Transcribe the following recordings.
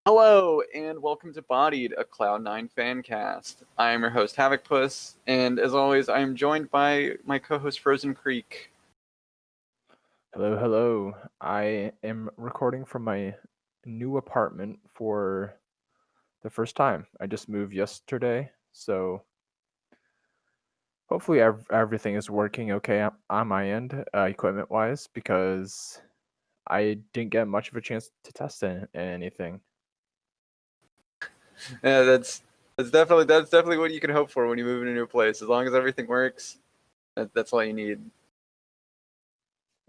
Hello, and welcome to Bodied, a Cloud9 fan cast. I am your host, Havocpuss, and as always, I am joined by my co-host, Frozen Creek. Hello, hello. I am recording from my new apartment for the first time. I just moved yesterday, so hopefully everything is working okay on my end, equipment-wise, because I didn't get much of a chance to test anything. Yeah, that's definitely what you can hope for when you move in a new place. As long as everything works, that's all you need.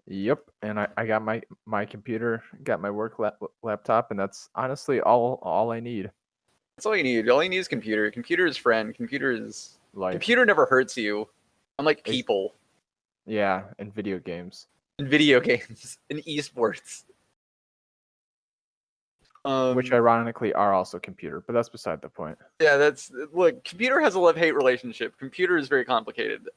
Yep, and I got my computer, got my work laptop, and that's honestly all I need. That's all you need. All you need is computer. Computer is friend. Life, Computer never hurts you, unlike Ex- people yeah, and video games. in video games in esports. Which Um, ironically are also computer, but that's beside the point. yeah, look. Computer has a love-hate relationship. Computer is very complicated.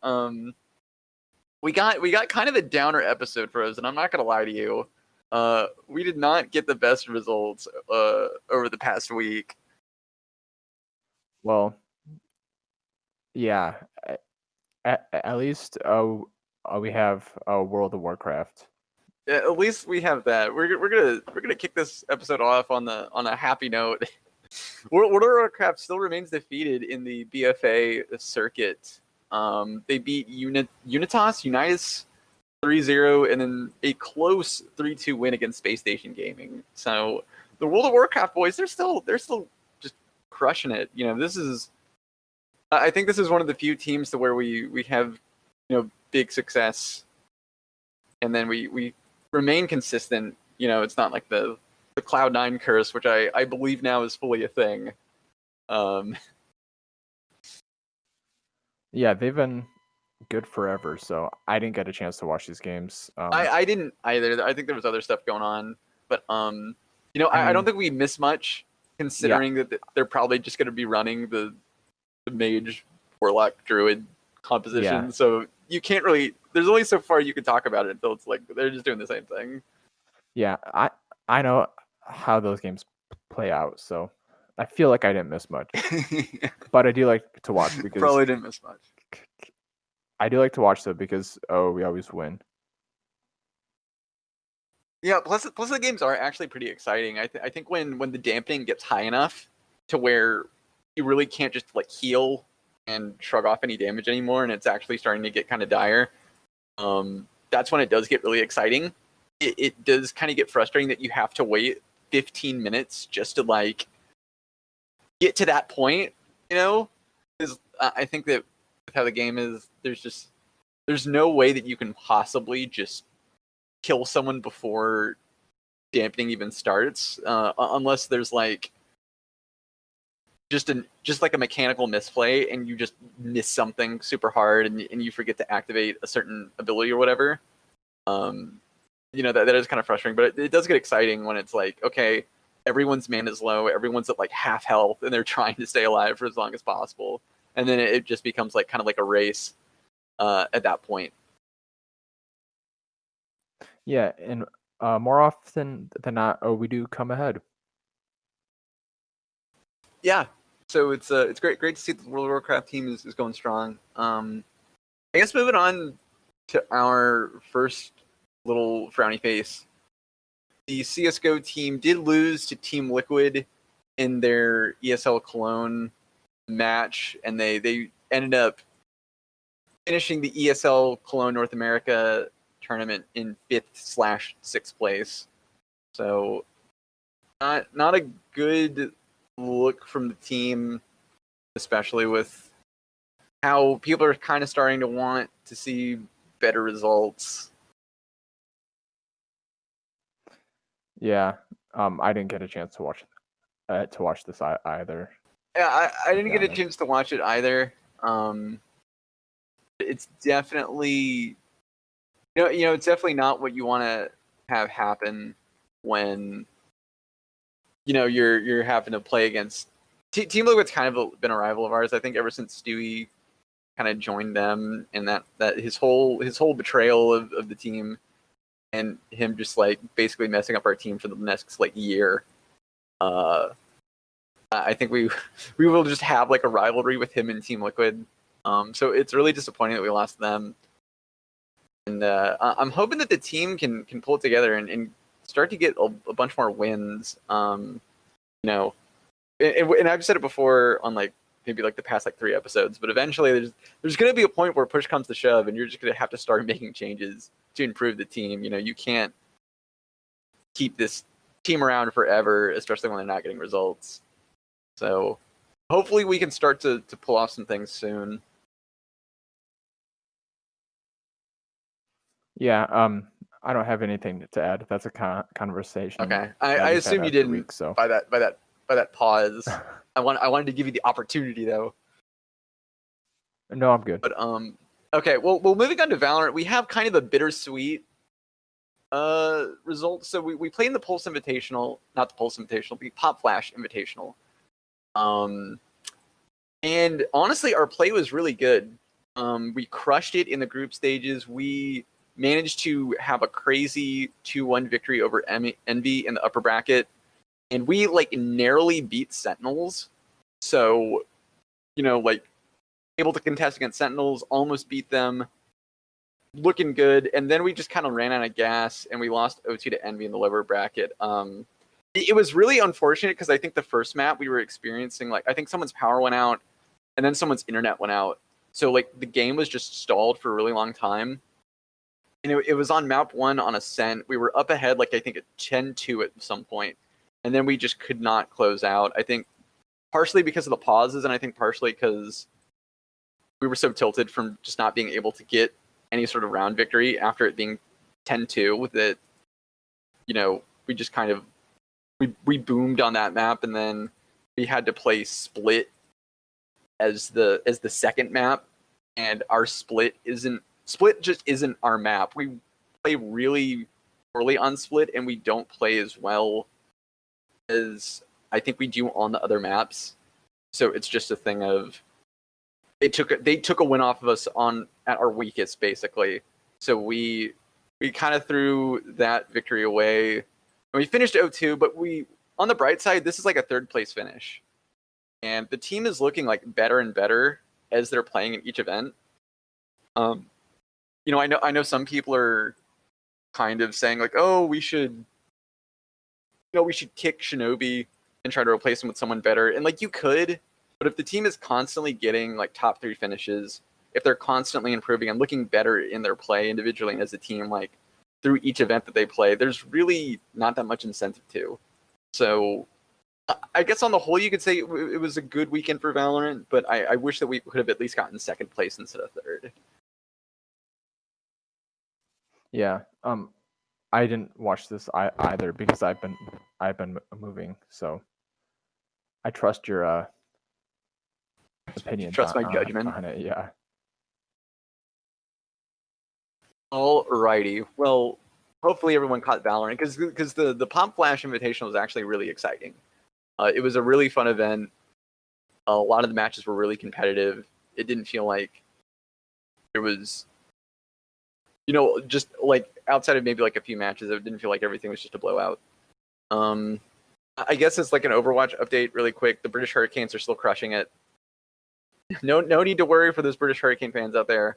We got kind of a downer episode for us, and I'm not gonna lie to you. We did not get the best results over the past week. Well, yeah, at least we have World of Warcraft. Yeah, at least we have that. We're gonna kick this episode off on a happy note. World of Warcraft still remains defeated in the BFA circuit. They beat Unitas 3-0, and then a close 3-2 win against Space Station Gaming. So the World of Warcraft boys, they're still just crushing it. I think this is one of the few teams to where we have big success, and then we remain consistent. It's not like the Cloud9 curse, which I believe now is fully a thing. Um, Yeah, they've been good forever, so I didn't get a chance to watch these games. I didn't either. I think there was other stuff going on, but I I don't mean, think we miss much yeah, considering that they're probably just going to be running the mage, warlock, druid yeah, composition. So you can't really. There's only so far you can talk about it until it's like they're just doing the same thing. yeah. I know how those games play out, so I feel like I didn't miss much. But I do like to watch because Probably didn't miss much. I do like to watch though because we always win. Yeah, plus the games are actually pretty exciting. I think when the dampening gets high enough to where you really can't just like heal and shrug off any damage anymore, and it's actually starting to get kind of dire. That's when it does get really exciting. It does kind of get frustrating that you have to wait 15 minutes just to like get to that point. Because I think that with how the game is, there's no way that you can possibly just kill someone before dampening even starts, unless there's like just like a mechanical misplay and you just miss something super hard and you forget to activate a certain ability or whatever. That is kind of frustrating, but it does get exciting when it's like, okay, everyone's mana is low, everyone's at like half health, and they're trying to stay alive for as long as possible, and then it just becomes like kind of like a race at that point. Yeah, and more often than not, we do come ahead. Yeah, so it's great to see the World of Warcraft team is going strong. I guess moving on to our first little frowny face. The CSGO team did lose to Team Liquid in their ESL Cologne match, and they ended up finishing the ESL Cologne North America tournament in 5th/6th place. So not a good look from the team, especially with how people are kind of starting to want to see better results. Yeah, I didn't get a chance to watch this either. Yeah, I To didn't be get a honest. chance to watch it either. It's definitely it's definitely not what you want to have happen when you're having to play against Team Liquid's kind of been a rival of ours. I think ever since Stewie kind of joined them, and that his whole betrayal of the team and him just like basically messing up our team for the next like year. I think we will just have like a rivalry with him and Team Liquid. So it's really disappointing that we lost them. And I'm hoping that the team can pull it together and start to get a bunch more wins. And I've said it before on like maybe like the past like 3 episodes, but eventually there's going to be a point where push comes to shove, and you're just going to have to start making changes to improve the team. You can't keep this team around forever, especially when they're not getting results. So hopefully we can start to pull off some things soon. Yeah, I don't have anything to add. That's a conversation. Okay, I assume you didn't week, so. by that pause. I wanted to give you the opportunity though. No, I'm good. But okay. Well, moving on to Valorant, we have kind of a bittersweet result. So we played in the Pulse Invitational, not the Pulse Invitational, the Pop Flash Invitational. And honestly, our play was really good. We crushed it in the group stages. We managed to have a crazy 2-1 victory over Envy in the upper bracket, and we like narrowly beat Sentinels. So, like able to contest against Sentinels, almost beat them, looking good. And then we just kind of ran out of gas, and we lost OT to Envy in the lower bracket. It was really unfortunate because I think the first map we were experiencing, like I think someone's power went out, and then someone's internet went out. So like the game was just stalled for a really long time. And it was on map 1 on Ascent. We were up ahead, like I think at 10-2 at some point. And then we just could not close out. I think partially because of the pauses, and I think partially because we were so tilted from just not being able to get any sort of round victory after it being 10-2 that, we just kind of, we boomed on that map, and then we had to play Split as the second map, and our Split just isn't our map. We play really poorly on Split, and we don't play as well as I think we do on the other maps. So it's just a thing of they took a win off of us at our weakest, basically. So we kind of threw that victory away. And we finished 0-2, but on the bright side, this is like a 3rd place finish. And the team is looking like better and better as they're playing in each event. I know some people are kind of saying like, oh, we should kick Shinobi and try to replace him with someone better. And like you could, but if the team is constantly getting like top 3 finishes, if they're constantly improving and looking better in their play individually and as a team, like through each event that they play, there's really not that much incentive to. So I guess on the whole, you could say it was a good weekend for Valorant, but I wish that we could have at least gotten 2nd place instead of 3rd. Yeah. I didn't watch this either because I've been moving, so I trust your opinion. Trust my judgment on it. Yeah. Alrighty. Well, hopefully everyone caught Valorant because the Pop Flash Invitational was actually really exciting. It was a really fun event. A lot of the matches were really competitive. It didn't feel like there was, just like outside of maybe like a few matches, it didn't feel like everything was just a blowout. I guess it's like an Overwatch update really quick. The British Hurricanes are still crushing it. No need to worry for those British Hurricane fans out there.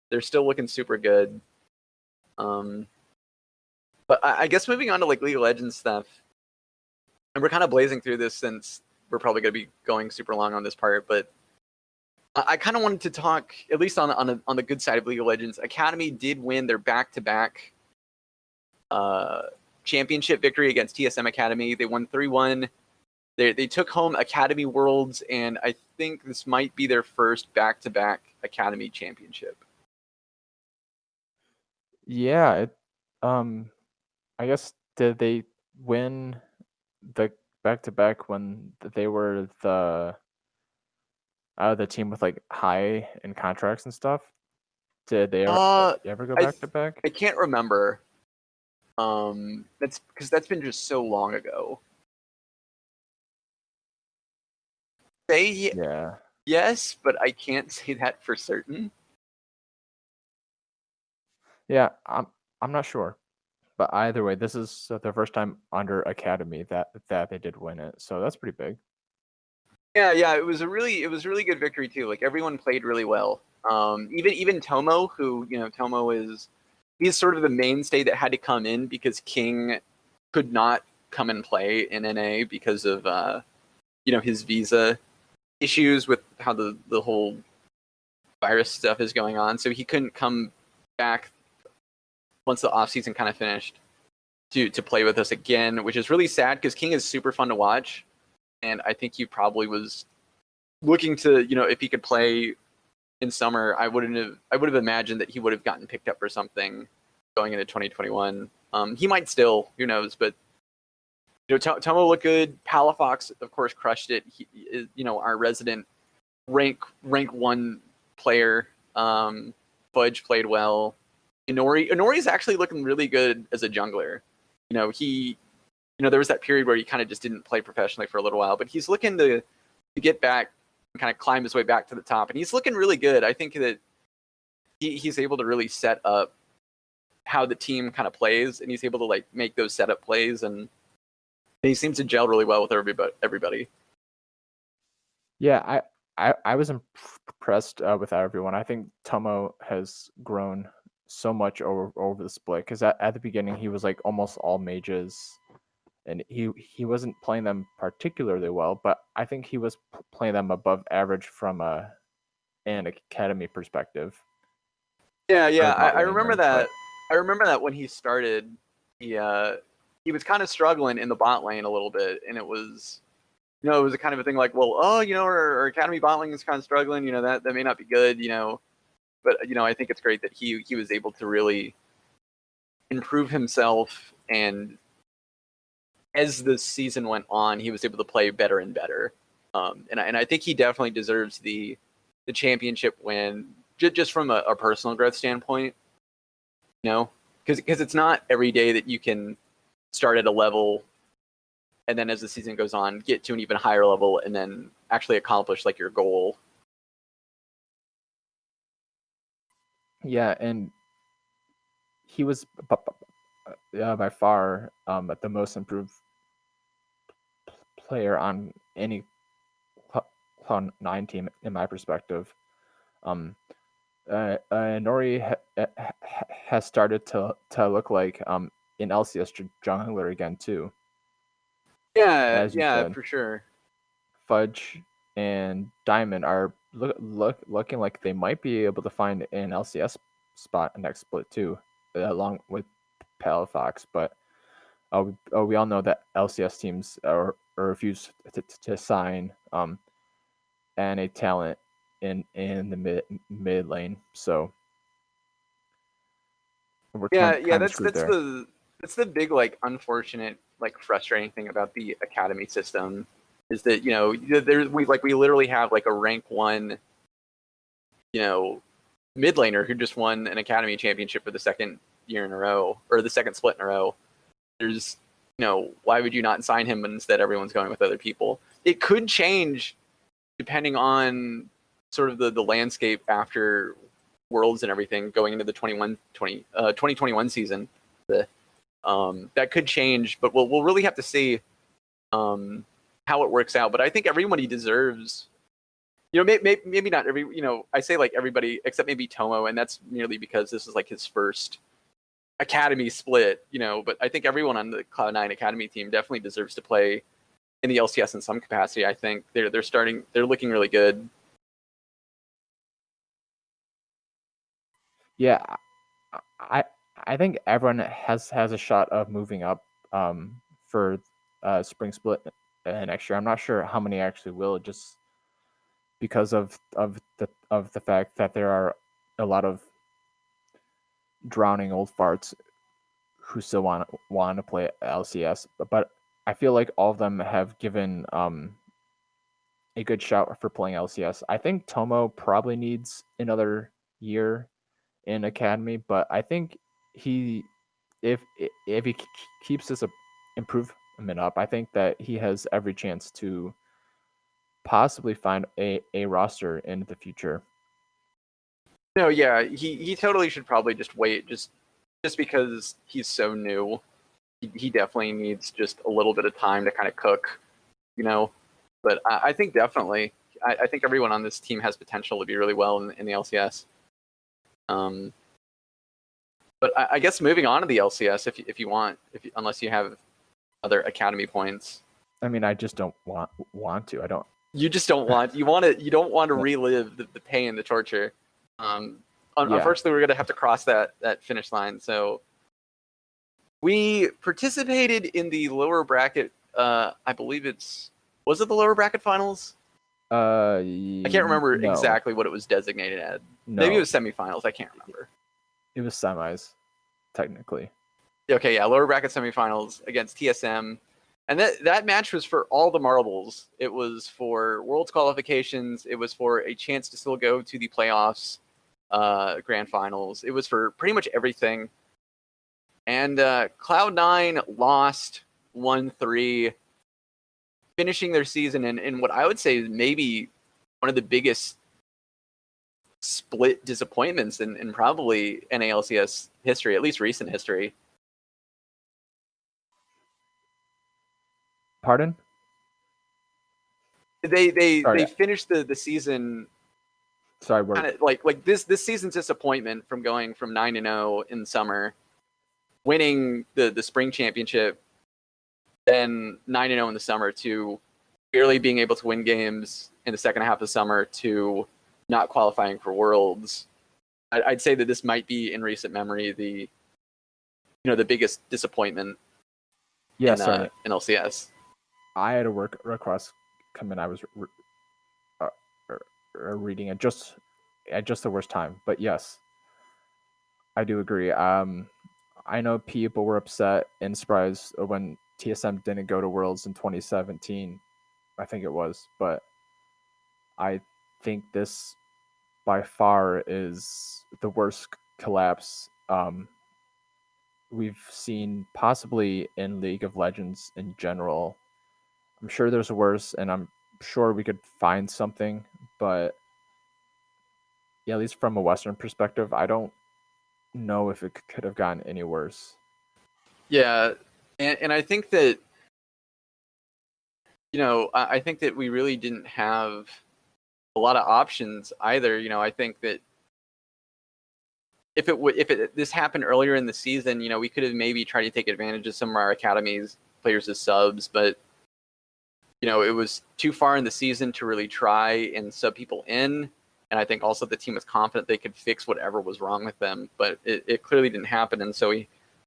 They're still looking super good. But I guess moving on to like League of Legends stuff, and we're kind of blazing through this since we're probably going to be going super long on this part, but I kind of wanted to talk, at least on the good side of League of Legends. Academy did win their back-to-back championship victory against TSM Academy. They won 3-1. They took home Academy Worlds, and I think this might be their first back-to-back Academy championship. Yeah. I guess did they win the back-to-back when they were the team with like high in contracts and stuff? Did they ever go back-to-back? I can't remember. That's because that's been just so long ago. Yeah. Yes, but I can't say that for certain. Yeah, I'm not sure, But either way, this is the first time under Academy that they did win it, so that's pretty big. Yeah, it was a really good victory too. Like everyone played really well. Even Tomo, who Tomo he's sort of the mainstay that had to come in because King could not come and play in NA because of his visa issues with how the whole virus stuff is going on. So he couldn't come back once the off season kind of finished to play with us again, which is really sad because King is super fun to watch, and I think he probably was looking to if he could play in summer. I would have imagined that he would have gotten picked up for something going into 2021. He might still, who knows, but Tomo looked good. Palafox, of course, crushed it. He is, our resident rank 1 player. Fudge played well. Inori is actually looking really good as a jungler. There was that period where he kind of just didn't play professionally for a little while, but he's looking to get back and kind of climb his way back to the top, and he's looking really good. I think that he's able to really set up how the team kind of plays, and he's able to like make those setup plays, and he seems to gel really well with everybody. Yeah, I was impressed with everyone. I think Tomo has grown so much over the split because at the beginning he was like almost all mages, and he wasn't playing them particularly well, but I think he was playing them above average from an academy perspective. Yeah, I remember that. I remember that when he started, he was kind of struggling in the bot lane a little bit, and it was it was a kind of a thing like, well, our academy bot lane is kind of struggling, that may not be good, but I think it's great that he was able to really improve himself, and as the season went on, he was able to play better and better. And I think he definitely deserves the championship win, just from a personal growth standpoint. Because it's not every day that you can start at a level, and then as the season goes on, get to an even higher level, and then actually accomplish like your goal. Yeah, and he was by far the most improved player on any Cloud9 team in my perspective. Nori has started to look like an LCS jungler again too. As you said, For sure. Fudge and Diamond are looking like they might be able to find an LCS spot next split too, along with Palafox. But we all know that LCS teams refuse to sign NA talent in the mid lane. So we're kind of screwed there. That's the big like unfortunate like frustrating thing about the academy system is that we literally have like a rank 1 mid laner who just won an academy championship for the second year in a row, or the second split in a row. There's why would you not sign him instead everyone's going with other people? It could change depending on sort of the landscape after Worlds and everything going into the 2021 season. That could change, but we'll really have to see how it works out. But I think everybody deserves, maybe not every, I say like everybody except maybe Tomo, and that's merely because this is like his first academy split, but I think everyone on the Cloud9 academy team definitely deserves to play in the LCS in some capacity. I think they're looking really good. Yeah, I think everyone has a shot of moving up for spring split next year. I'm not sure how many actually will, just because of the fact that there are a lot of drowning old farts who still want to play LCS. But I feel like all of them have given a good shout for playing LCS. I think Tomo probably needs another year in academy, but I think he if he keeps this improvement up, I think that he has every chance to possibly find a roster in the future. No, yeah, he totally should probably just wait, just just because he's so new, he definitely needs just a little bit of time to kind of cook, you know. But I think definitely, I think everyone on this team has potential to be really well in the LCS. But I guess moving on to the LCS, if you want, unless you have other academy points. I mean, I just don't want to. I don't. You just don't want. You want to. You don't want to relive the pain, the torture. Unfortunately, we're gonna have to cross that finish line. So we participated in the lower bracket. I believe was it the lower bracket finals? I can't remember exactly what it was designated as. No. Maybe it was semifinals. I can't remember. It was semis, technically. Okay, yeah, lower bracket semifinals against TSM. And that match was for all the marbles. It was for Worlds qualifications. It was for a chance to still go to the playoffs, grand finals. It was for pretty much everything. And Cloud9 lost 1-3, finishing their season in what I would say is maybe one of the biggest split disappointments in probably NALCS history, at least recent history. Pardon? They finished the season. Sorry, kind of like this season's disappointment from going from 9-0 in summer, winning the spring championship, then 9-0 in the summer, to barely being able to win games in the second half of the summer, to not qualifying for Worlds. I'd say that this might be in recent memory the biggest disappointment. Yeah, in LCS. I had a work request come in. I was reading it just at just the worst time. But yes, I do agree. I know people were upset and surprised when TSM didn't go to Worlds in 2017. I think it was, but I think this by far is the worst collapse we've seen, possibly in League of Legends in general. I'm sure there's worse, and I'm sure we could find something, but yeah, at least from a Western perspective, I don't know if it could have gotten any worse. Yeah, and I think that I think that we really didn't have a lot of options either. I think that if this happened earlier in the season, we could have maybe tried to take advantage of some of our academies players as subs, but it was too far in the season to really try and sub people in. And I think also the team was confident they could fix whatever was wrong with them, but it clearly didn't happen. And so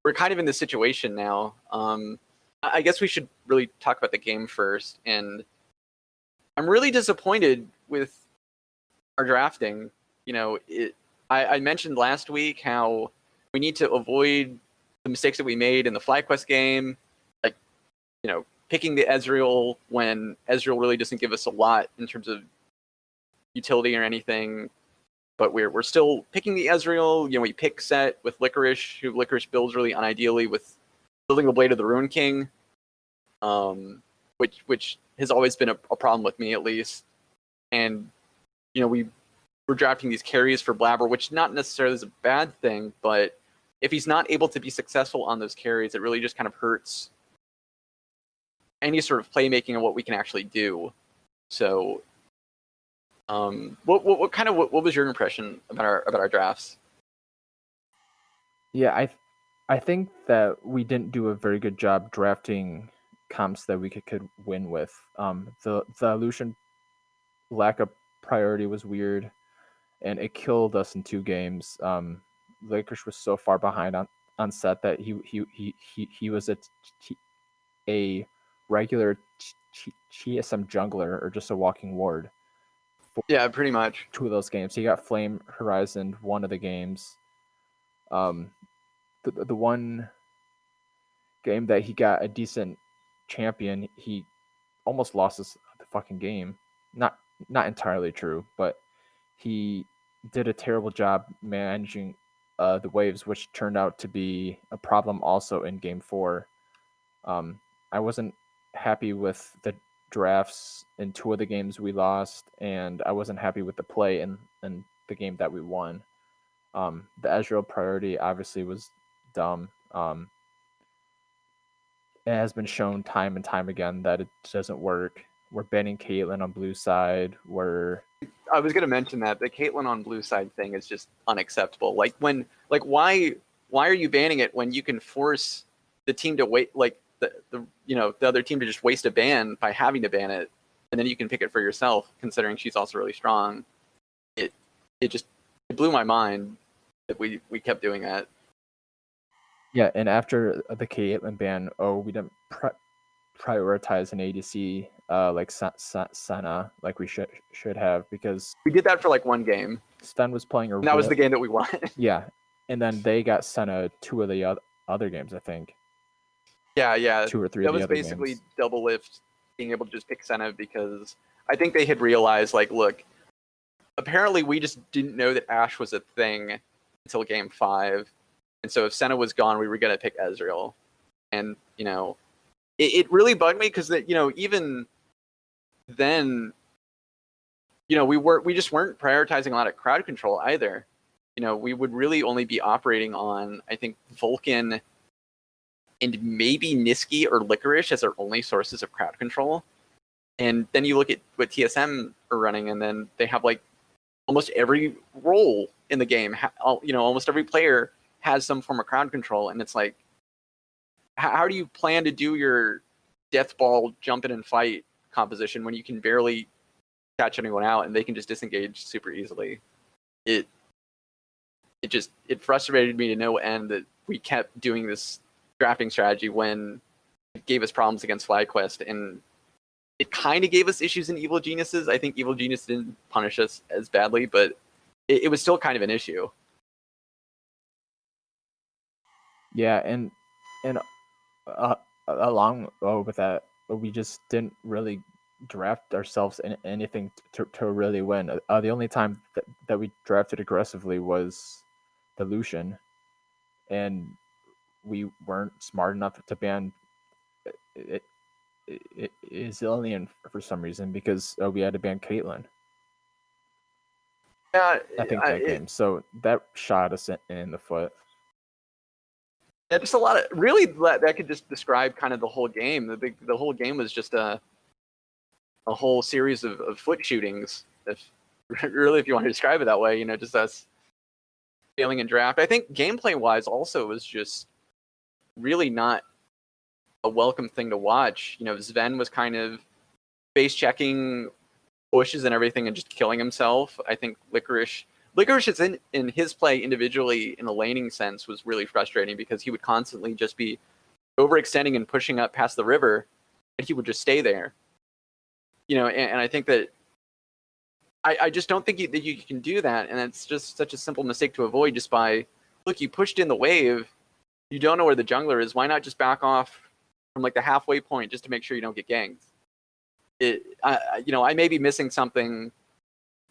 we're kind of in this situation now. I guess we should really talk about the game first. And I'm really disappointed with our drafting. I mentioned last week how we need to avoid the mistakes that we made in the FlyQuest game, like, picking the Ezreal when Ezreal really doesn't give us a lot in terms of utility or anything. But we're still picking the Ezreal. We pick Set with Licorice, who Licorice builds really unideally with building the Blade of the Rune King, which has always been a problem with me, at least. And we're drafting these carries for Blabber, which not necessarily is a bad thing, but if he's not able to be successful on those carries, it really just kind of hurts any sort of playmaking and what we can actually do. So, what was your impression about our drafts? Yeah, I think that we didn't do a very good job drafting comps that we could win with. The Lucian lack of priority was weird, and it killed us in 2 games. Lakers was so far behind on Set that he was a regular TSM jungler or just a walking ward. Yeah, pretty much 2 of those games. He got Flame Horizon one of the games. The one game that he got a decent champion, he almost lost the fucking game. Not entirely true, but he did a terrible job managing the waves, which turned out to be a problem also in Game 4. I wasn't happy with the drafts in 2 of the games we lost, and I wasn't happy with the play in the game that we won. The Ezreal priority obviously was dumb. It has been shown time and time again that it doesn't work. We're banning Caitlyn on blue side. I was gonna mention that the Caitlyn on blue side thing is just unacceptable. Like why are you banning it when you can force the team to wait, like the other team to just waste a ban by having to ban it, and then you can pick it for yourself, considering she's also really strong. It blew my mind that we kept doing that. Yeah, and after the Caitlyn ban, we didn't prioritize an ADC like Senna like we should have, because We did that for like one game. Sven was playing And that was the game that we won. Yeah, and then they got Senna 2 of the other games, I think. Yeah. 2 or 3 that of the was other basically games. double lift, being able to just pick Senna, because I think they had realized, like, look, apparently we just didn't know that Ashe was a thing until game 5. And so if Senna was gone, we were going to pick Ezreal. And, it really bugged me because, even then, we just weren't prioritizing a lot of crowd control either. We would really only be operating on, I think, Vulcan and maybe Niski or Licorice as our only sources of crowd control. And then you look at what TSM are running, and then they have like almost every role in the game. Almost every player has some form of crowd control, and it's like, how do you plan to do your death ball jump in and fight composition when you can barely catch anyone out and they can just disengage super easily? It frustrated me to no end that we kept doing this drafting strategy when it gave us problems against FlyQuest, and it kind of gave us issues in Evil Geniuses. I think Evil Genius didn't punish us as badly, but it was still kind of an issue. Yeah, and along with that, we just didn't really draft ourselves in anything to really win. The only time that we drafted aggressively was the Lucian, and we weren't smart enough to ban Izillion for some reason, because we had to ban Caitlyn. Yeah, I think that game. So that shot us in the foot. Yeah, just a lot of really that could just describe kind of the whole game. The whole game was just a whole series of foot shootings. If you want to describe it that way, just us failing in draft. I think gameplay wise also was just really not a welcome thing to watch. Sven was kind of base checking bushes and everything and just killing himself. I think Licorice is in his play individually in a laning sense was really frustrating, because he would constantly just be overextending and pushing up past the river, and he would just stay there. And I think that I just don't think that you can do that, and it's just such a simple mistake to avoid just by, look, you pushed in the wave, you don't know where the jungler is, why not just back off from like the halfway point just to make sure you don't get ganked? I may be missing something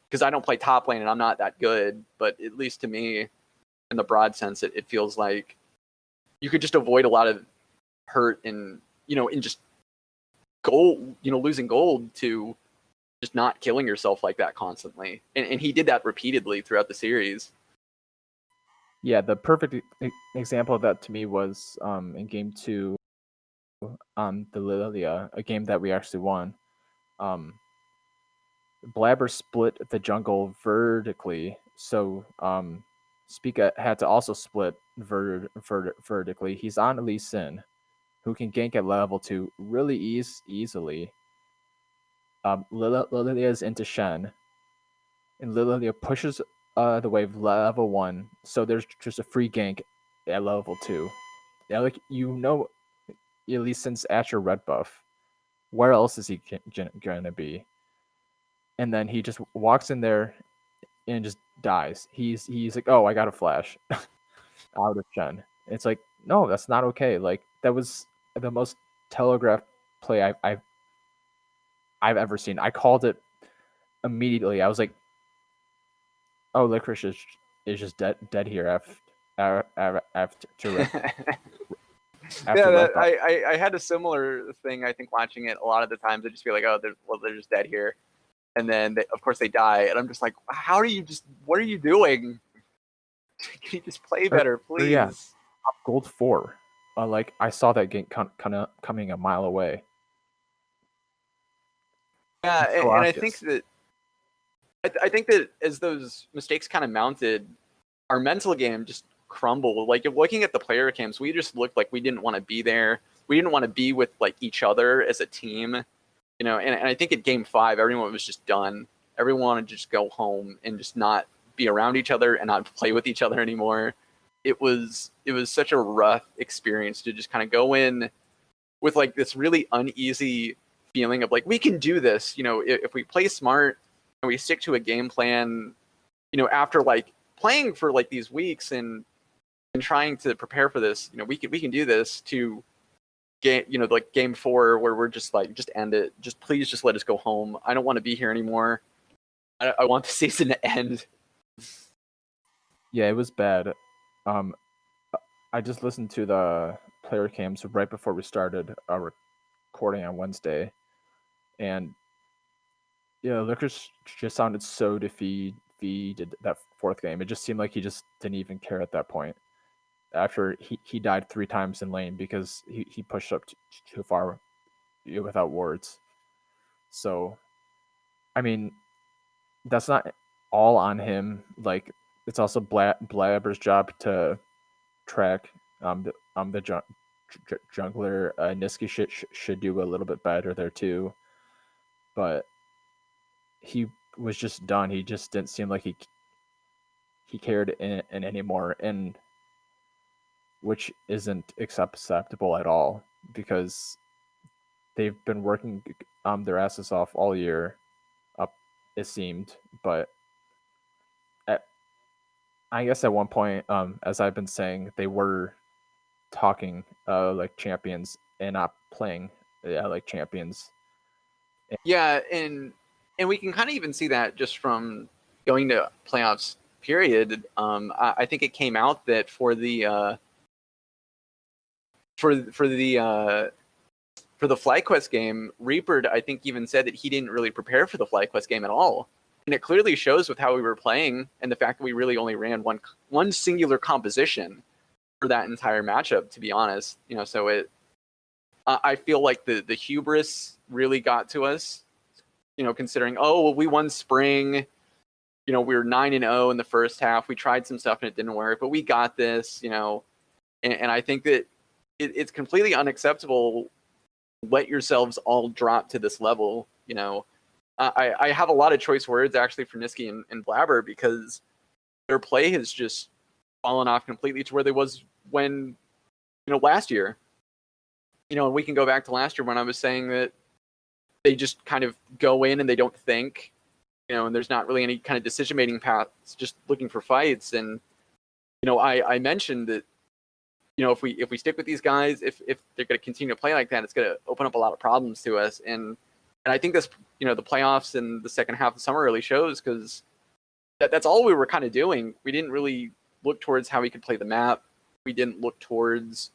because I don't play top lane and I'm not that good, but at least to me, in the broad sense, it feels like you could just avoid a lot of hurt in just gold, losing gold to just not killing yourself like that constantly. And he did that repeatedly throughout the series. Yeah, the perfect example of that to me was in game 2 on the Lilia, a game that we actually won. Blabber split the jungle vertically, so Spica had to also split vertically. He's on Lee Sin, who can gank at level 2 really easily. Lilia's into Shen, and Lilia pushes the wave level 1, so there's just a free gank at level 2. Yeah, like at least since Asher red buff, where else is he gonna be? And then he just walks in there and just dies. He's like, oh, I got a flash out of Shen. It's like, no, that's not okay. Like, that was the most telegraphed play I've ever seen. I called it immediately. I was like, oh, Licorice is just dead here after I had a similar thing. I think watching it a lot of the times, I just feel like, oh, they're just dead here, and then of course they die, and I'm just like, what are you doing? Can you just play better, please? Yeah. Gold 4. Like I saw that game kind of coming a mile away. Yeah, It's so and I think obvious. that I think that as those mistakes kind of mounted, our mental game just crumbled. Like looking at the player cams, we just looked like we didn't want to be there. We didn't want to be with like each other as a team, and I think at game 5, everyone was just done. Everyone wanted to just go home and just not be around each other and not play with each other anymore. It was such a rough experience to just kind of go in with like this really uneasy feeling of like we can do this. If we play smart and we stick to a game plan, after like playing for like these weeks and trying to prepare for this, we can do this to game, like game 4 where we're just like, just end it. Just please just let us go home. I don't want to be here anymore. I want the season to end. Yeah, it was bad. I just listened to the player cams right before we started our recording on Wednesday, and yeah, Lucas just sounded so defeated that 4th game. It just seemed like he just didn't even care at that point. After he died 3 times in lane because he pushed up too far without wards. So, I mean, that's not all on him. Like, it's also Blabber's job to track the jungler. Niski should do a little bit better there too, but he was just done. He just didn't seem like he cared in anymore, and which isn't acceptable at all because they've been working their asses off all year, up it seemed, but at, I guess at one point, as I've been saying, they were talking like champions and not playing like champions. Yeah, and we can kind of even see that just from going to playoffs. Period. I think it came out that for the for the for the FlyQuest game, Reaper, I think, even said that he didn't really prepare for the FlyQuest game at all. And it clearly shows with how we were playing and the fact that we really only ran one singular composition for that entire matchup, to be honest. So I feel like the hubris really got to us, considering, oh, well, we won spring. We were 9-0 in the first half. We tried some stuff and it didn't work, but we got this, and I think that it's completely unacceptable. Let yourselves all drop to this level. I have a lot of choice words actually for Niski and Blabber because their play has just fallen off completely to where they was when, last year. And we can go back to last year when I was saying that they just kind of go in and they don't think, and there's not really any kind of decision-making paths, just looking for fights. And, I mentioned that, if we stick with these guys, if they're going to continue to play like that, it's going to open up a lot of problems to us. And I think this, the playoffs and the second half of the summer really shows, because that's all we were kind of doing. We didn't really look towards how we could play the map. We didn't look towards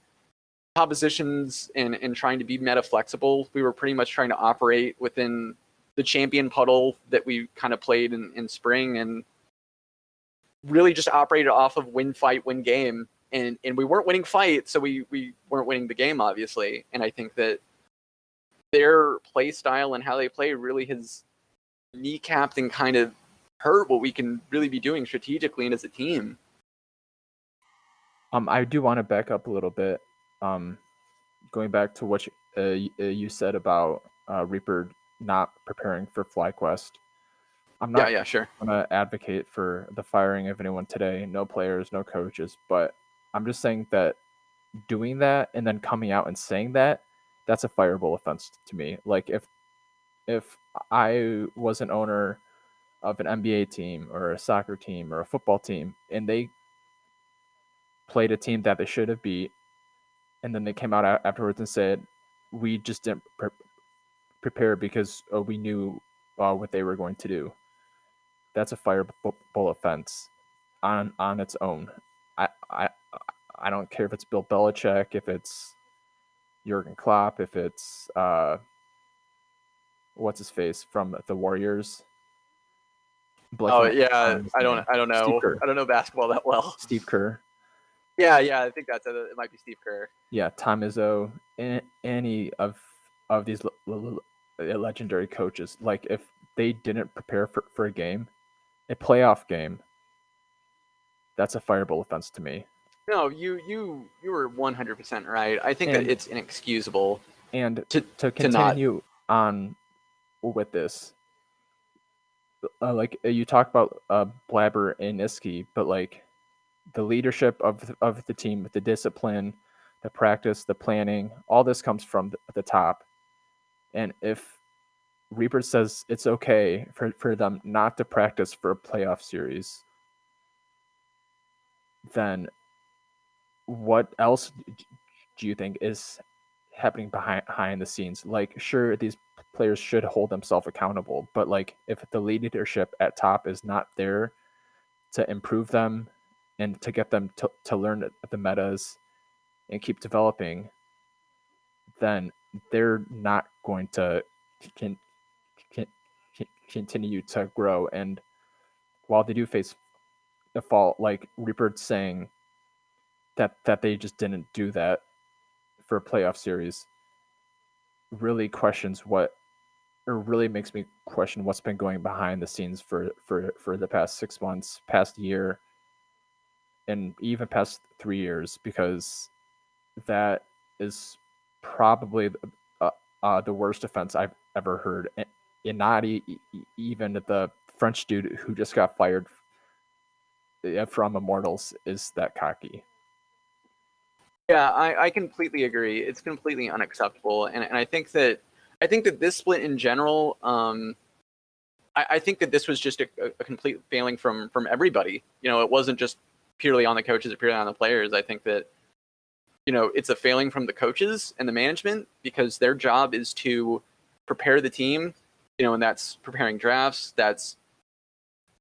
compositions and trying to be meta flexible. We were pretty much trying to operate within the champion puddle that we kind of played in spring, and really just operated off of win fight, win game. And we weren't winning fights, so we weren't winning the game, obviously. And I think that their play style and how they play really has kneecapped and kind of hurt what we can really be doing strategically and as a team. I do want to back up a little bit. Going back to what you said about Reaper not preparing for FlyQuest. I'm not Yeah, sure. going to advocate for the firing of anyone today. No players, no coaches. But I'm just saying that doing that and then coming out and saying that, that's a fireable offense to me. Like if I was an owner of an NBA team or a soccer team or a football team and they played a team that they should have beat, and then they came out afterwards and said, we just didn't prepare because we knew what they were going to do. That's a fireable offense on its own. I I I don't care if it's Bill Belichick, if it's Jurgen Klopp, if it's what's his face from the Warriors. Oh Blanking yeah, on his I name. don't Steve know. Kerr. I don't know basketball that well. Steve Kerr. Yeah, I think it might be Steve Kerr. Yeah, Tom Izzo, any of these legendary coaches. Like if they didn't prepare for a game, a playoff game, that's a fireball offense to me. No, you were 100% right. I think that And it's inexcusable and to to to not. continue on with this, like you talk about Blabber and Iski, but like the leadership of the team, the discipline, the practice, the planning, all this comes from the top. And if Reaper says it's okay for them not to practice for a playoff series, then what else do you think is happening behind the scenes? Like, sure, these players should hold themselves accountable, but like, if the leadership at top is not there to improve them and to get them to learn the metas and keep developing, then they're not going to can, can, continue to grow. And while they do face a fault, like Rupert's saying that they just didn't do that for a playoff series, really questions what, or really makes me question what's been going behind the scenes for the past 6 months, past year, and even past 3 years, because that is probably the worst offense I've ever heard. And not even the French dude who just got fired from Immortals is that cocky. Yeah, I completely agree. It's completely unacceptable, and I think that this split in general, I think that this was just a complete failing from everybody. You know, it wasn't just purely on the coaches or purely on the players. I think that it's a failing from the coaches and the management because their job is to prepare the team. And that's preparing drafts. That's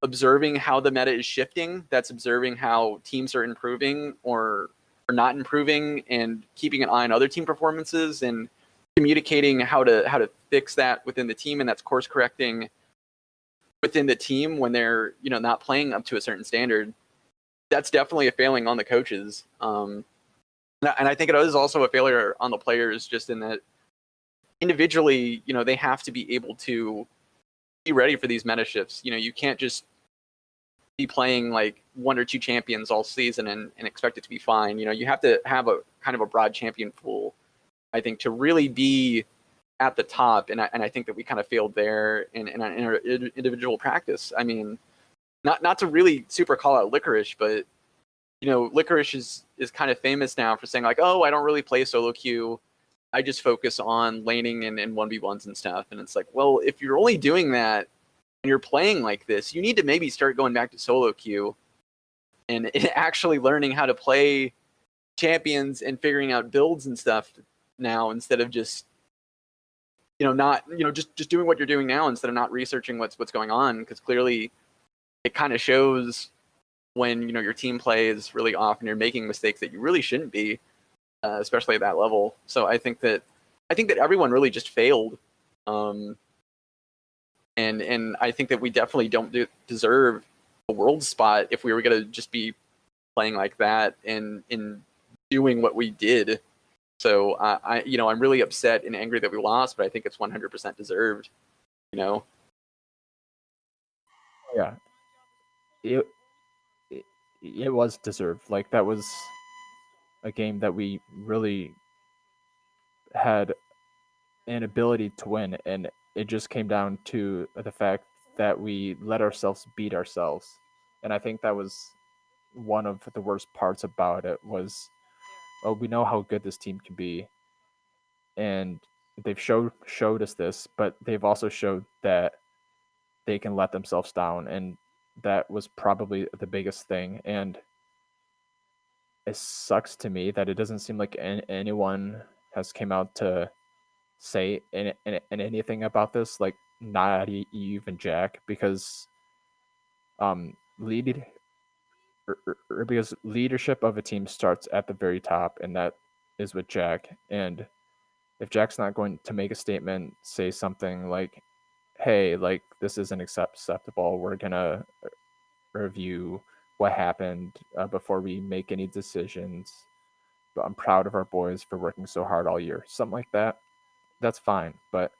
observing how the meta is shifting. That's observing how teams are improving or not improving, and keeping an eye on other team performances and communicating how to fix that within the team, and that's course correcting within the team when they're not playing up to a certain standard. That's definitely a failing on the coaches, and I think it is also a failure on the players, just in that individually, they have to be able to be ready for these meta shifts. You can't just be playing like one or two champions all season and expect it to be fine. You have to have a kind of a broad champion pool, I think, to really be at the top. And I think that we kind of failed there in our individual practice. I mean, not to really super call out Licorice, but Licorice is kind of famous now for saying like, oh, I don't really play solo queue. I just focus on laning and 1v1s and stuff. And it's like, well, if you're only doing that and you're playing like this, you need to maybe start going back to solo queue and actually learning how to play champions and figuring out builds and stuff now, instead of just not just doing what you're doing now, instead of not researching what's going on, because clearly it kind of shows when your team plays really off and you're making mistakes that you really shouldn't be, especially at that level. So I think that everyone really just failed. And I think that we definitely don't deserve a world spot if we were going to just be playing like that and doing what we did. So I'm really upset and angry that we lost, but I think it's 100% deserved. Yeah, it it was deserved. Like that was a game that we really had an ability to win, and it just came down to the fact that we let ourselves beat ourselves. And I think that was one of the worst parts about it was, oh, we know how good this team can be, and they've showed us this, but they've also showed that they can let themselves down, and that was probably the biggest thing. And it sucks to me that it doesn't seem like anyone has came out to say anything about this, like not even Jack, because lead or because leadership of a team starts at the very top, and that is with Jack. And if Jack's not going to make a statement, say something like, "Hey, like this isn't acceptable. We're gonna review what happened before we make any decisions. But I'm proud of our boys for working so hard all year. Something like that. That's fine. But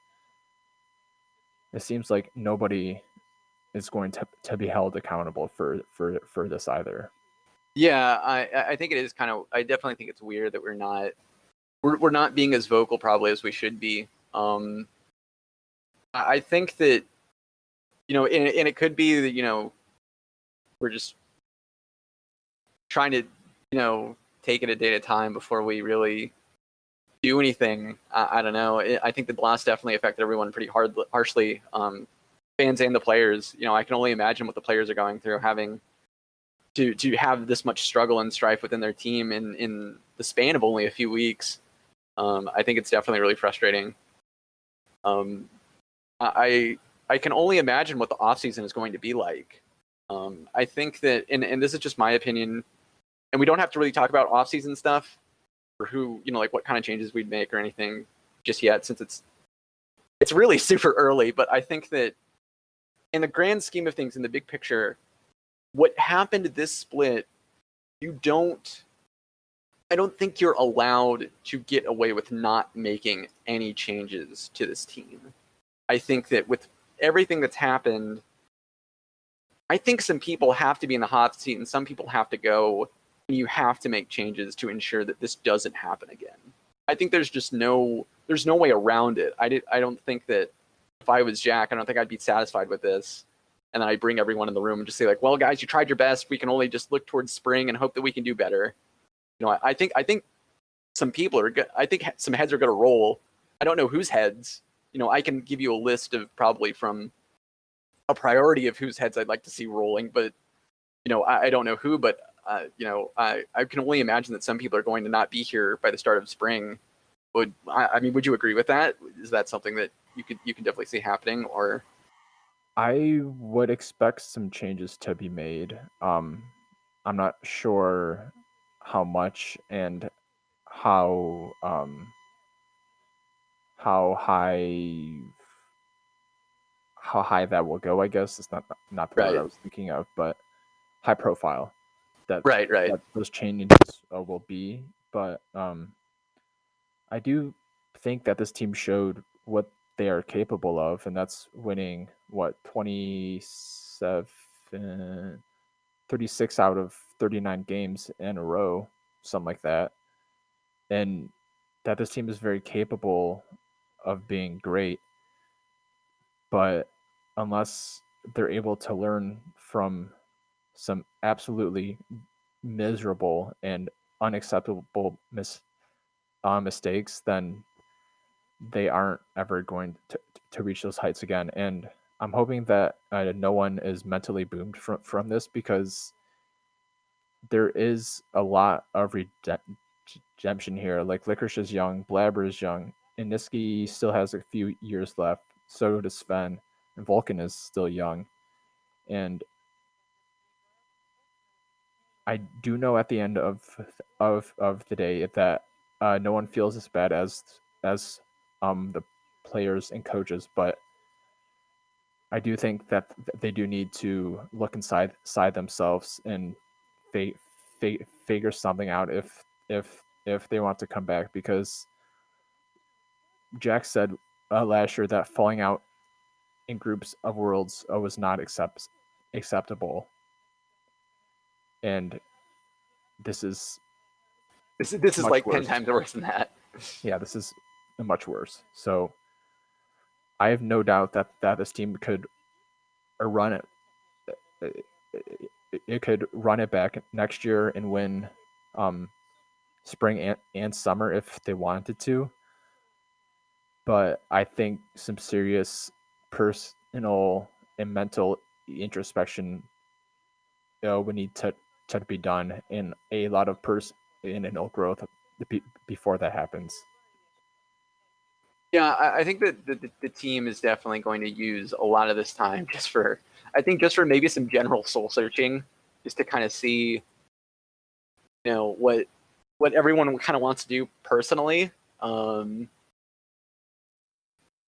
it seems like nobody is going to be held accountable for this either. Yeah, I think it is kind of. I definitely think it's weird that we're not being as vocal probably as we should be. I think that and it could be that we're just trying to take it a day at a time before we really do anything. I don't know. I think the blast definitely affected everyone pretty harshly. Fans and the players. I can only imagine what the players are going through, having to have this much struggle and strife within their team in the span of only a few weeks. I think it's definitely really frustrating. I can only imagine what the offseason is going to be like. I think that, and this is just my opinion, and we don't have to really talk about offseason stuff or who, like what kind of changes we'd make or anything just yet, since it's really super early. But I think that in the grand scheme of things, in the big picture, what happened this split, I don't think you're allowed to get away with not making any changes to this team. I think that with everything that's happened, I think some people have to be in the hot seat and some people have to go, and you have to make changes to ensure that this doesn't happen again. I think there's no way around it. I don't think that if I was Jack, I don't think I'd be satisfied with this. And then I bring everyone in the room and just say like, well, guys, you tried your best. We can only just look towards spring and hope that we can do better. I think some people are good. I think some heads are going to roll. I don't know whose heads. I can give you a list of probably from a priority of whose heads I'd like to see rolling, but I don't know who. But I can only imagine that some people are going to not be here by the start of spring. Would you agree with that? Is that something that you can definitely see happening? Or I would expect some changes to be made. I'm not sure how much and how how high how high that will go. I guess it's not the word I right, was thinking of, but high profile that right. those changes will be. But I do think that this team showed what they are capable of, and that's winning 36 out of 39 games in a row, something like that. And that this team is very capable of being great, but unless they're able to learn from some absolutely miserable and unacceptable mistakes, then they aren't ever going to reach those heights again. And I'm hoping that no one is mentally boomed from this, because there is a lot of redemption here. Like Licorice is young, Blabber is young, and Niski still has a few years left. So does Sven, and Vulcan is still young. And I do know at the end of the day that no one feels as bad as the players and coaches, but I do think that they do need to look inside themselves and figure something out if they want to come back, because Jack said last year that falling out in groups of worlds was not acceptable, and this is This is much like 10 worse. times worse than that. Yeah, this is much worse. So I have no doubt that this team could run it. It could run it back next year and win spring and summer if they wanted to. But I think some serious personal and mental introspection would need to be done, and a lot of personal growth before that happens. Yeah, I think that the team is definitely going to use a lot of this time just for maybe some general soul searching, just to kind of see, what everyone kind of wants to do personally.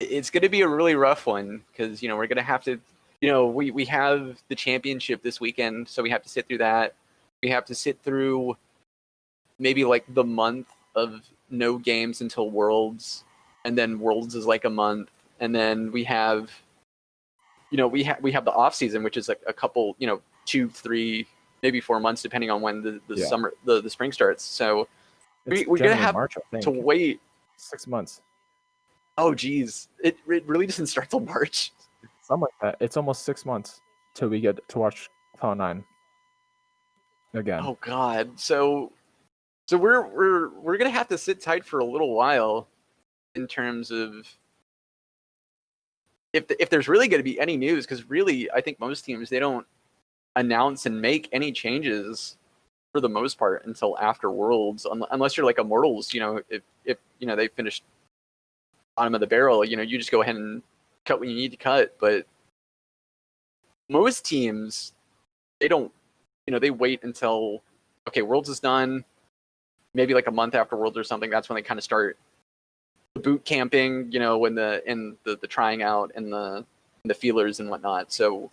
It's going to be a really rough one because we're going to have to we have the championship this weekend, so we have to sit through that. We have to sit through maybe like the month of no games until Worlds, and then Worlds is like a month, and then we have we have the off season, which is a couple 2, 3, maybe 4 months depending on when the Yeah. summer the spring starts. So It's we're gonna generally have March, I to think. wait. 6 months. Oh geez, it really doesn't start till March. Something like that. It's almost 6 months till we get to watch Cloud9 again. Oh god. So we're gonna have to sit tight for a little while in terms of if there's really going to be any news, because really I think most teams, they don't announce and make any changes for the most part until after Worlds, unless you're like Immortals. If they finish bottom of the barrel, you just go ahead and cut what you need to cut. But most teams, they don't. They wait until okay, Worlds is done, maybe like a month after Worlds or something. That's when they kind of start the boot camping, when the trying out and the feelers and whatnot. So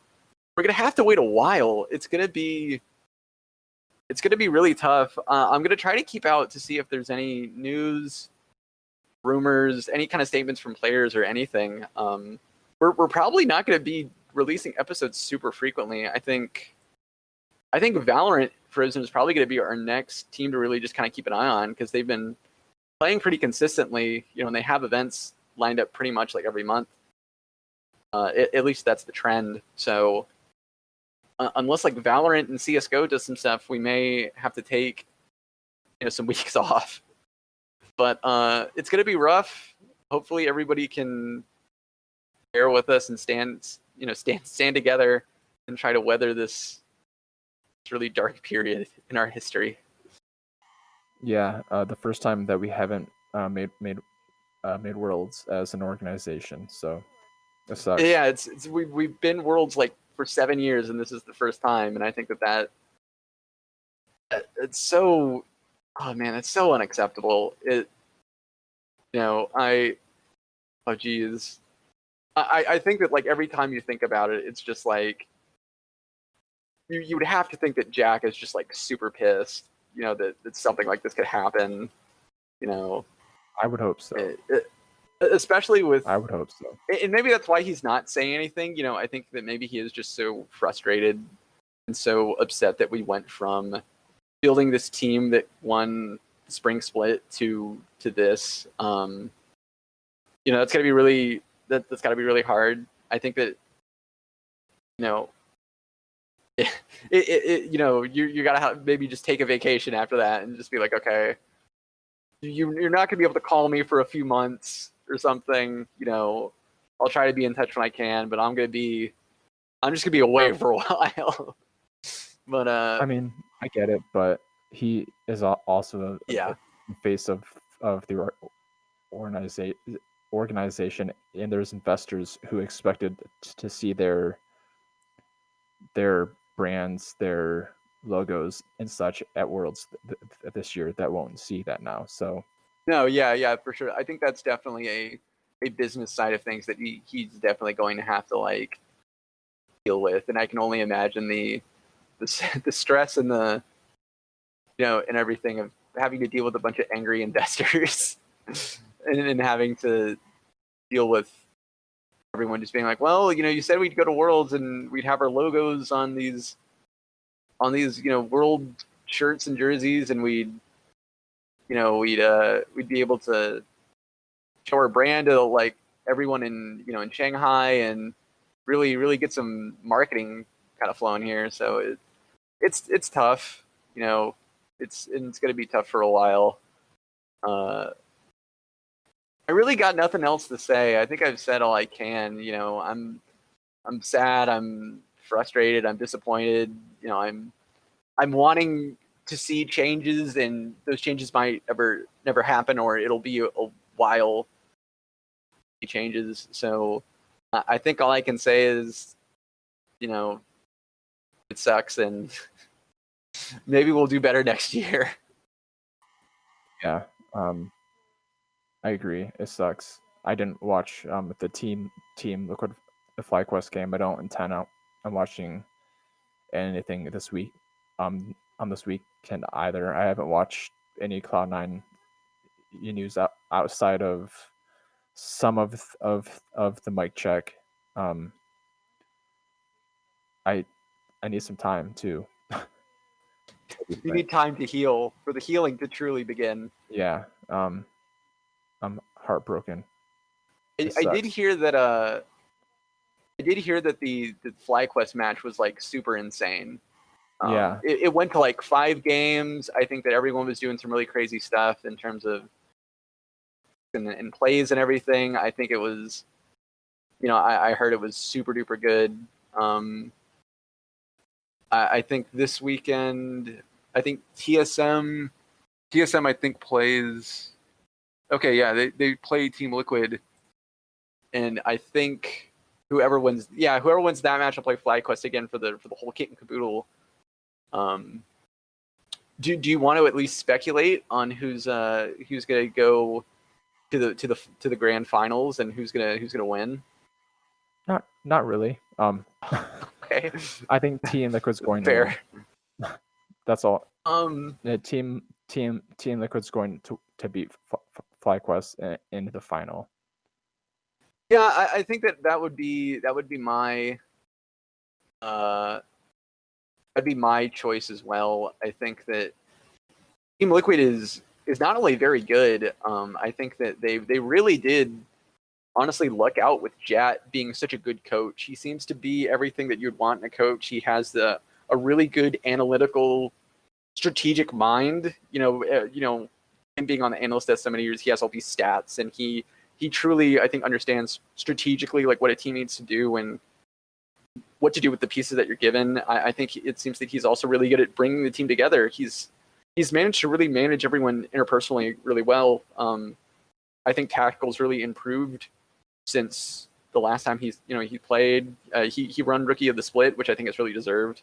we're gonna have to wait a while. It's gonna be really tough. I'm gonna try to keep out to see if there's any news, rumors, any kind of statements from players or anything. We're probably not gonna be releasing episodes super frequently. I think Valorant, for instance, is probably gonna be our next team to really just kind of keep an eye on, because they've been playing pretty consistently, and they have events lined up pretty much like every month. At least that's the trend. So unless like Valorant and CS:GO does some stuff, we may have to take some weeks off. But it's gonna be rough. Hopefully everybody can bear with us and stand together and try to weather this really dark period in our history. Yeah, the first time that we haven't made Worlds as an organization, so it sucks. Yeah, we've been Worlds like for 7 years, and this is the first time, and I think that it's so, oh man, it's so unacceptable. Oh geez, I think that like every time you think about it, it's just like you would have to think that Jack is just like super pissed, that something like this could happen. I would hope so. Especially with, I would hope so. and maybe that's why he's not saying anything. I think that maybe he is just so frustrated and so upset that we went from building this team that won the spring split to this. That's gotta be really that's gotta be really hard. I think that you gotta maybe just take a vacation after that and just be like, okay, you're not gonna be able to call me for a few months or something. I'll try to be in touch when I can, but I'm just gonna be away for a while. But I mean, I get it, but he is also yeah, the face of the organization, and there's investors who expected to see their brands, their logos and such at Worlds this year that won't see that now. So no, yeah, for sure. I think that's definitely a business side of things that he's definitely going to have to like deal with, and I can only imagine the stress and the and everything of having to deal with a bunch of angry investors and having to deal with everyone just being like, well, you said we'd go to Worlds and we'd have our logos on these World shirts and jerseys, and we'd be able to show our brand to like everyone in in Shanghai and really get some marketing kind of flowing here. So it's tough. It's going to be tough for a while. I really got nothing else to say. I think I've said all I can. I'm sad. I'm frustrated. I'm disappointed. I'm wanting to see changes, and those changes might never happen, or it'll be a while. Changes. So I think all I can say is, it sucks, and maybe we'll do better next year. Yeah, I agree. It sucks. I didn't watch the team Liquid the FlyQuest game. I don't intend on watching anything this week. On this weekend either. I haven't watched any Cloud9 news outside of some of the mic check. I need some time to. You need time to heal for the healing to truly begin. Yeah. I'm heartbroken. I did hear that the FlyQuest match was like super insane. Yeah. It went to like 5 games. I think that everyone was doing some really crazy stuff in terms of in plays and everything. I think it was, I heard it was super duper good. I think this weekend, I think TSM I think plays. Okay, yeah, they play Team Liquid, and I think whoever wins that match will play FlyQuest again for the whole kit and caboodle. Do you want to at least speculate on who's gonna go to the grand finals and who's gonna win? Not really. Okay. I think Team Liquid's going to Fair. win. That's all. Team Liquid's going to beat FlyQuest in the final. Yeah, I think that would be my that'd be my choice as well. I think that Team Liquid is not only very good. I think that they really did honestly luck out with Jat being such a good coach. He seems to be everything that you'd want in a coach. He has a really good analytical, strategic mind. Him being on the analyst desk so many years, he has all these stats, and he truly, I think, understands strategically like what a team needs to do and what to do with the pieces that you're given. I think it seems that he's also really good at bringing the team together. He's managed to really manage everyone interpersonally really well. I think Tactical's really improved since the last time he played. He run Rookie of the Split, which I think is really deserved.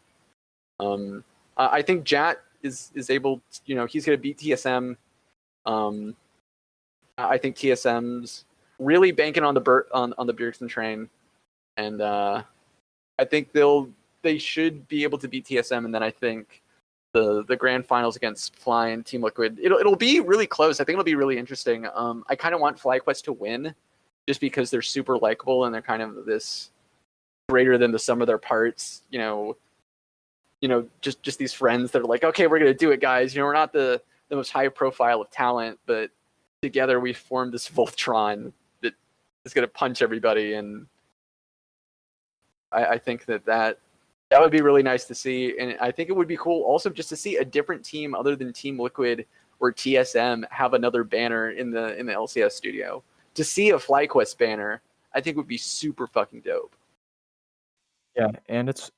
I think Jat is able to, he's going to beat TSM. I think TSM's really banking on the Bjergsen train, and I think they should be able to beat TSM, and then I think the grand finals against Fly and Team Liquid, it'll be really close. I think it'll be really interesting. I kind of want FlyQuest to win, just because they're super likable and they're kind of this greater than the sum of their parts. Just these friends that are like, okay, we're gonna do it, guys. We're not the most high profile of talent, but together we formed this Voltron that is gonna punch everybody, and I think that would be really nice to see. And I think it would be cool also just to see a different team other than Team Liquid or TSM have another banner in the LCS studio. To see a FlyQuest banner, I think would be super fucking dope. Yeah, and it's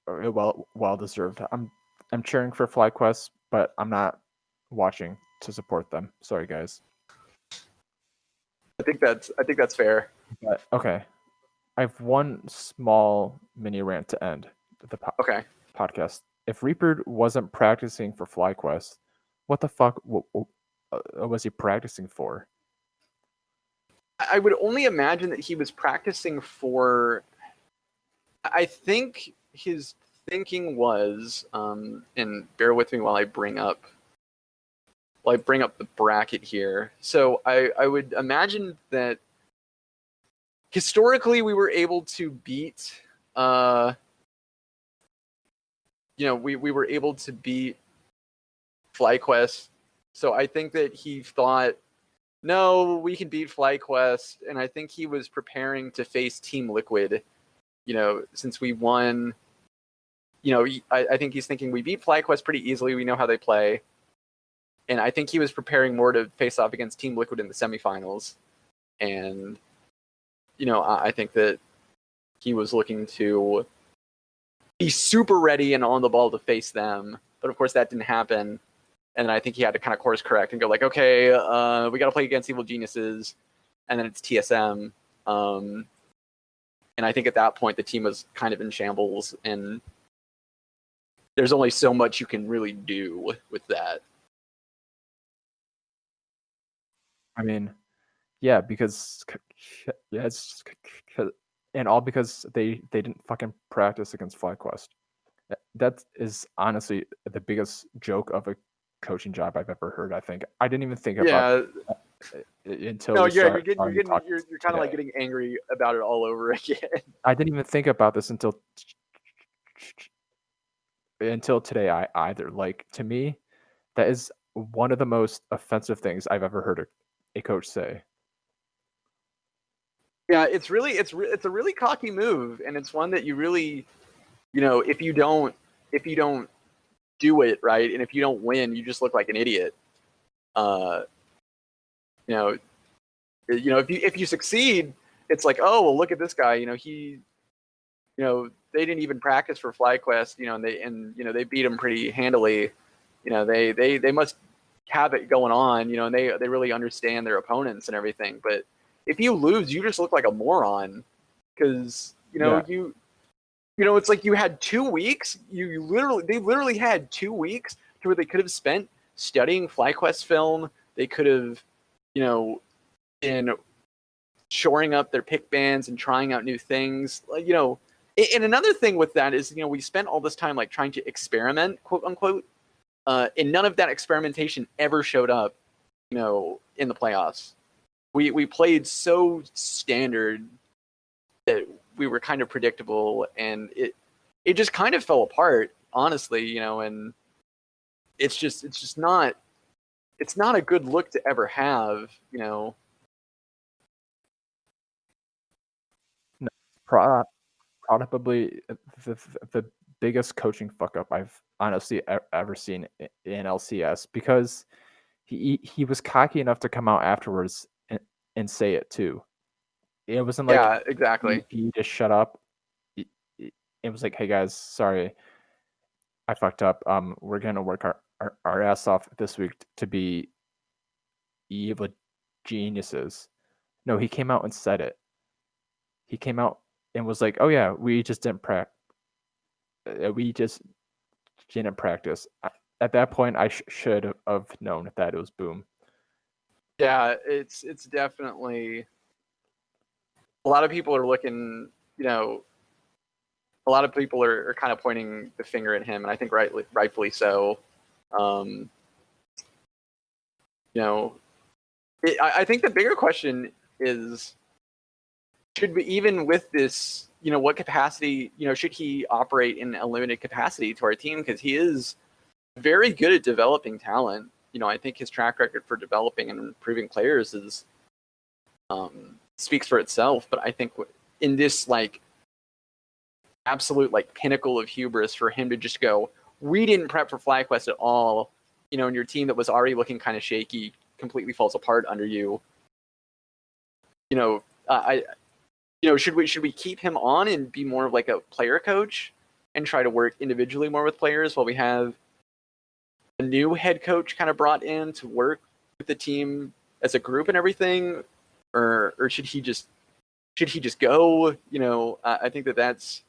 well deserved. I'm cheering for FlyQuest, but I'm not watching to support them. Sorry, guys. I think that's fair. But okay, I have one small mini rant to end the podcast. If Reaper wasn't practicing for FlyQuest, what the fuck was he practicing for? I would only imagine that he was practicing for. I think his thinking was, and bear with me while I bring up the bracket here. So I would imagine that historically we were able to beat, we were able to beat FlyQuest. So I think that he thought, no, we can beat FlyQuest, and I think he was preparing to face Team Liquid. Since we won, I think he's thinking we beat FlyQuest pretty easily. We know how they play. And I think he was preparing more to face off against Team Liquid in the semifinals. And, I think that he was looking to be super ready and on the ball to face them. But of course that didn't happen. And I think he had to kind of course correct and go like, okay, we got to play against Evil Geniuses. And then it's TSM. And I think at that point the team was kind of in shambles, and there's only so much you can really do with that. I mean, yeah, because Yeah, it's and all because they didn't fucking practice against FlyQuest. That is honestly the biggest joke of a coaching job I've ever heard. I think I didn't even think about Yeah. until No, we yeah, started talking you're kind of like today. getting angry about it all over again. I didn't even think about this until today. Either like to me, that is one of the most offensive things I've ever heard a coach say. Yeah, it's a really cocky move, and it's one that you really, if you don't do it right, and if you don't win, you just look like an idiot. Uh, you know, if you succeed, it's like, oh well, look at this guy. They didn't even practice for FlyQuest. They beat him pretty handily. They must have it going on. And they really understand their opponents and everything. But if you lose, you just look like a moron because Yeah. it's like you had 2 weeks. They literally had 2 weeks to where they could have spent studying FlyQuest film. They could have, been shoring up their pick bands and trying out new things. And another thing with that is, we spent all this time like trying to experiment, quote unquote, and none of that experimentation ever showed up, in the playoffs. We played so standard that we were kind of predictable, and it just kind of fell apart, honestly, and it's just not a good look to ever have. No, probably the biggest coaching fuck up I've honestly ever seen in LCS, because he was cocky enough to come out afterwards and say it too. It wasn't like Yeah, exactly. he just shut up. It was like, hey guys, sorry, I fucked up. We're gonna work our ass off this week to be evil geniuses. No, he came out and said it. He came out and was like, oh yeah, we just didn't practice. At that point, I should have known that it was Boom. Yeah, it's definitely, a lot of people are looking, a lot of people are kind of pointing the finger at him, and I think rightfully so. I think the bigger question is, should we, even with this, what capacity, should he operate in a limited capacity to our team? Because he is very good at developing talent. I think his track record for developing and improving players is speaks for itself. But I think in this like absolute like pinnacle of hubris for him to just go, we didn't prep for FlyQuest at all, and your team that was already looking kind of shaky completely falls apart under you. Should we keep him on and be more of like a player coach and try to work individually more with players while we have a new head coach kind of brought in to work with the team as a group and everything, or should he just go? I think that's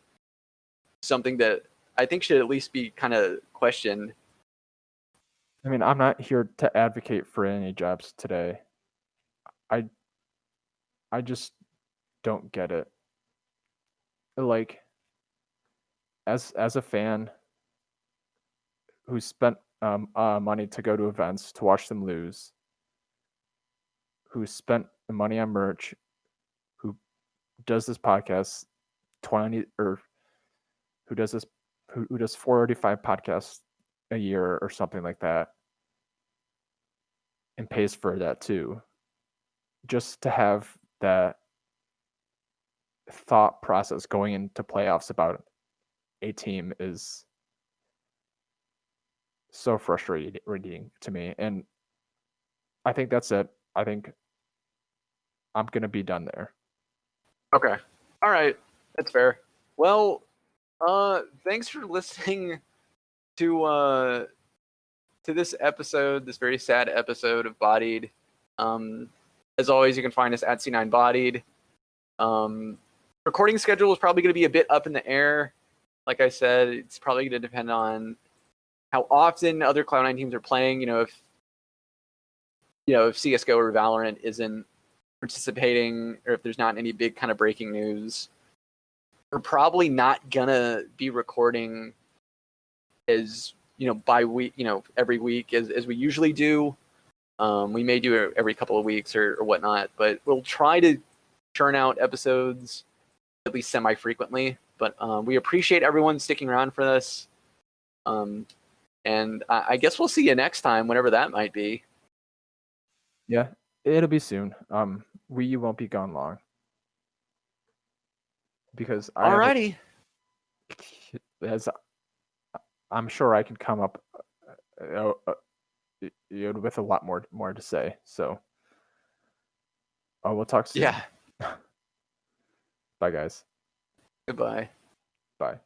something that I think should at least be kind of questioned. I mean, I'm not here to advocate for any jobs today. I just don't get it. Like, as a fan who spent money to go to events to watch them lose, who spent the money on merch, who does this podcast 20 or who does 485 podcasts a year or something like that, and pays for that too, just to have that thought process going into playoffs about a team is so frustrating to me. And I think that's it. I think I'm gonna be done there. Okay. All right. That's fair. Well, thanks for listening to this episode, this very sad episode of Bodied. As always, you can find us at C9 Bodied. Recording schedule is probably going to be a bit up in the air. Like I said, it's probably going to depend on how often other Cloud9 teams are playing. If CS:GO or Valorant isn't participating, or if there's not any big kind of breaking news, we're probably not gonna be recording as by week, every week as we usually do. We may do it every couple of weeks or whatnot, but we'll try to churn out episodes at least semi-frequently. But we appreciate everyone sticking around for this. And I guess we'll see you next time, whenever that might be. Yeah, it'll be soon. We won't be gone long. Because Alrighty. As I'm sure I can come up with a lot more to say. So, we'll talk soon. Yeah. Bye, guys. Goodbye. Bye.